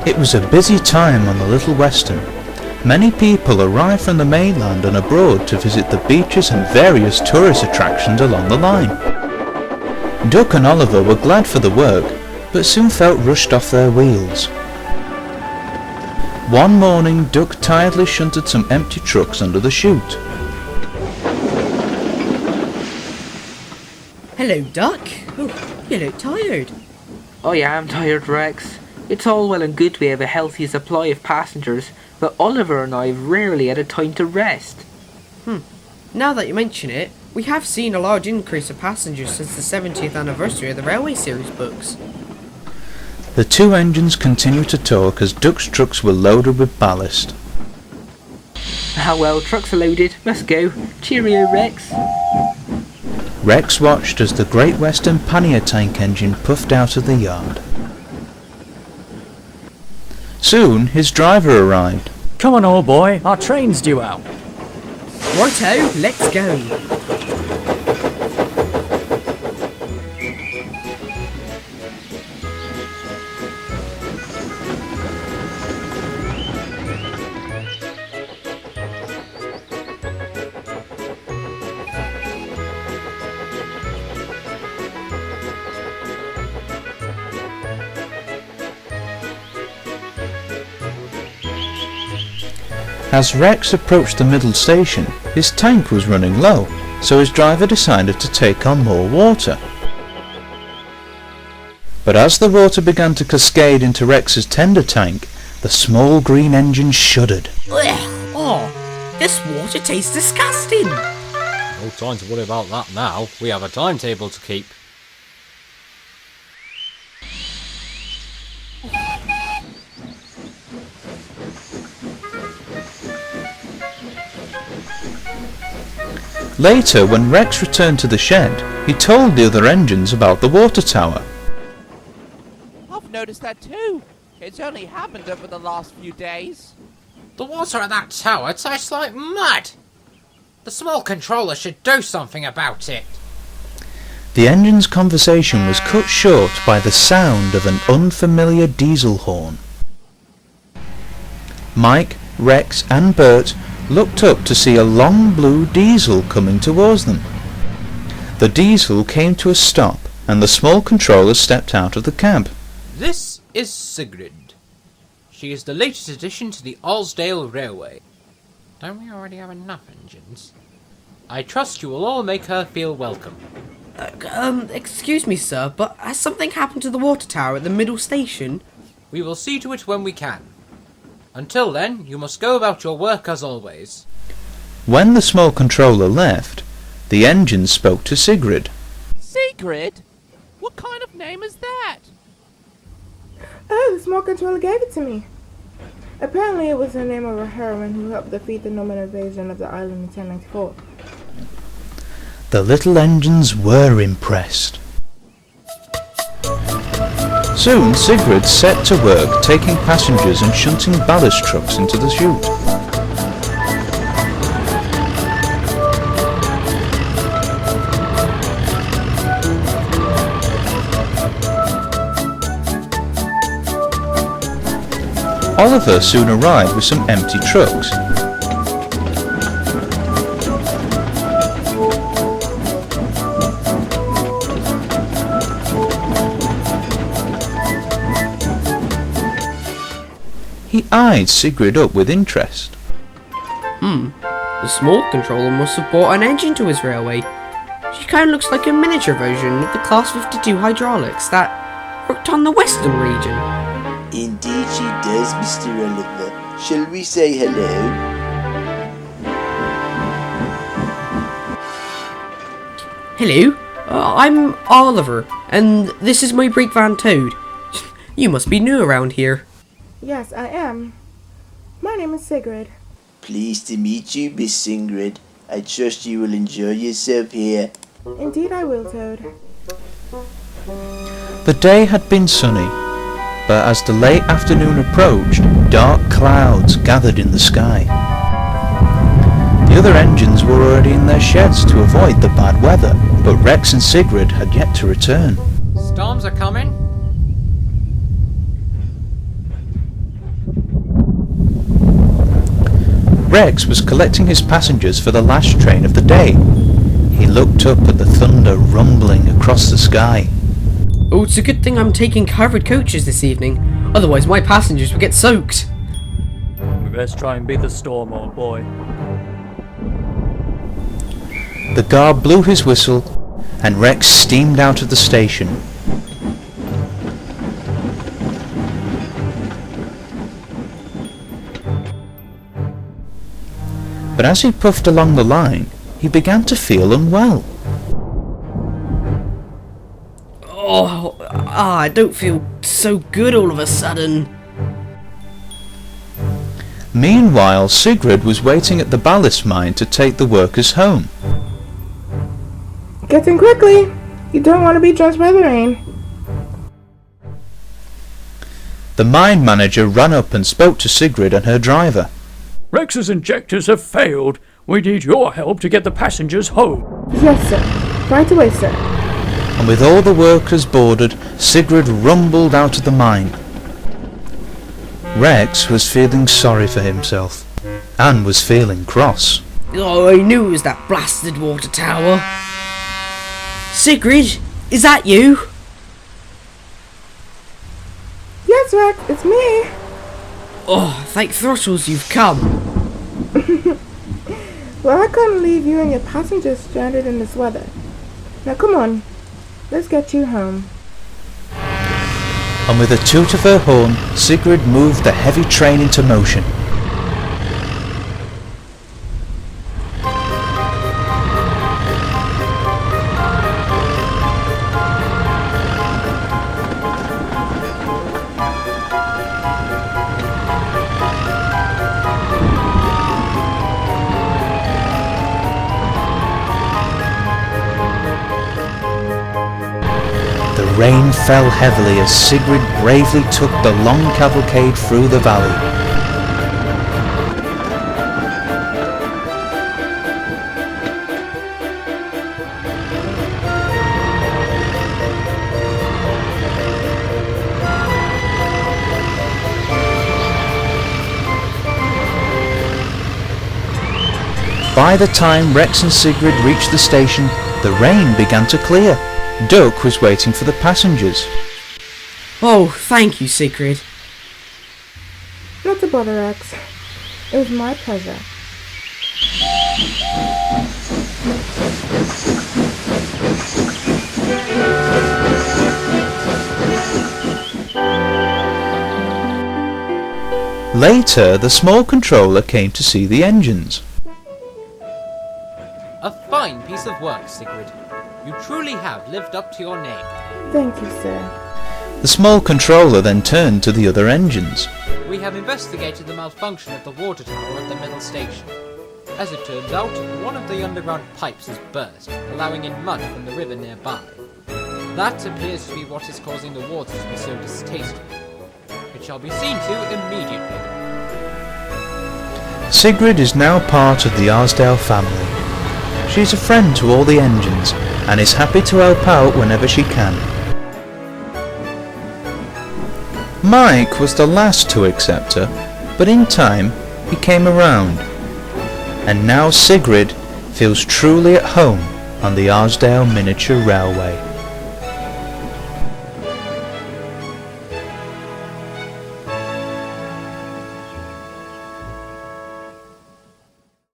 It was a busy time on the Little Western. Many people arrived from the mainland and abroad to visit the beaches and various tourist attractions along the line. Duck and Oliver were glad for the work, but soon felt rushed off their wheels. One morning, Duck tiredly shunted some empty trucks under the chute. Hello, Duck. Oh, you look tired. I am tired, Rex. It's all well and good we have a healthy supply of passengers, but Oliver and I have rarely had a time to rest. Now that you mention it, we have seen a large increase of passengers since the 70th anniversary of the Railway Series books. The two engines continued to talk as Duck's trucks were loaded with ballast. Ah well, trucks are loaded. Must go. Cheerio, Rex. Rex watched as the Great Western pannier tank engine puffed out of the yard. Soon his driver arrived. Come on, old boy, our train's due out. Righto, let's go. As Rex approached the middle station, his tank was running low, so his driver decided to take on more water. But as the water began to cascade into Rex's tender tank, the small green engine shuddered. Oh, this water tastes disgusting. No time to worry about that now. We have a timetable to keep. Later, when Rex returned to the shed, he told the other engines about the water tower. I've noticed that too. It's only happened over the last few days. The water at that tower tastes like mud. The small controller should do something about it. The engine's conversation was cut short by the sound of an unfamiliar diesel horn. Mike, Rex and Bert looked up to see a long blue diesel coming towards them. The diesel came to a stop and the small controller stepped out of the cab. This is Sigrid. She is the latest addition to the Arlesdale Railway. Don't we already have enough engines? I trust you will all make her feel welcome. Excuse me, sir, but has something happened to the water tower at the middle station? We will see to it when we can. Until then, you must go about your work as always. When the small controller left, the engine spoke to Sigrid. Sigrid? What kind of name is that? Oh, the small controller gave it to me. Apparently it was the name of a heroine who helped defeat the Norman invasion of the island in 1094. The little engines were impressed. Soon Sigrid set to work taking passengers and shunting ballast trucks into the chute. Oliver soon arrived with some empty trucks. He eyed Sigrid up with interest. The small controller must have brought an engine to his railway. She kind of looks like a miniature version of the Class 52 hydraulics that worked on the Western region. Indeed she does, Mr. Oliver. Shall we say hello? Hello, I'm Oliver, and this is my brake van Toad. You must be new around here. Yes, I am. My name is Sigrid. Pleased to meet you, Miss Sigrid. I trust you will enjoy yourself here. Indeed I will, Toad. The day had been sunny, but as the late afternoon approached, dark clouds gathered in the sky. The other engines were already in their sheds to avoid the bad weather, but Rex and Sigrid had yet to return. Storms are coming. Rex was collecting his passengers for the last train of the day. He looked up at the thunder rumbling across the sky. Oh, it's a good thing I'm taking covered coaches this evening, otherwise my passengers would get soaked. We best try and beat the storm, old boy. The guard blew his whistle, and Rex steamed out of the station. But as he puffed along the line, he began to feel unwell. I don't feel so good all of a sudden. Meanwhile, Sigrid was waiting at the ballast mine to take the workers home. Get in quickly. You don't want to be drenched by the rain. The mine manager ran up and spoke to Sigrid and her driver. Rex's injectors have failed. We need your help to get the passengers home. Yes, sir. Right away, sir. And with all the workers boarded, Sigrid rumbled out of the mine. Rex was feeling sorry for himself, and was feeling cross. Oh, I knew it was that blasted water tower. Sigrid, is that you? Yes, Rex, it's me. Oh, thank throttles you've come. Well, I couldn't leave you and your passengers stranded in this weather. Now come on, let's get you home. And with a toot of her horn, Sigrid moved the heavy train into motion. The rain fell heavily as Sigrid bravely took the long cavalcade through the valley. By the time Rex and Sigrid reached the station, the rain began to clear. Duck was waiting for the passengers. Oh, thank you, Sigrid. Not to bother, Rex. It was my pleasure. Later, the small controller came to see the engines. A fine piece of work, Sigrid. You truly have lived up to your name. Thank you, sir. The small controller then turned to the other engines. We have investigated the malfunction of the water tower at the middle station. As it turns out, one of the underground pipes has burst, allowing in mud from the river nearby. That appears to be what is causing the water to be so distasteful. It shall be seen to immediately. Sigrid is now part of the Arlesdale family. She is a friend to all the engines and is happy to help out whenever she can. Mike was the last to accept her, but in time he came around. And now Sigrid feels truly at home on the Arlesdale Miniature Railway.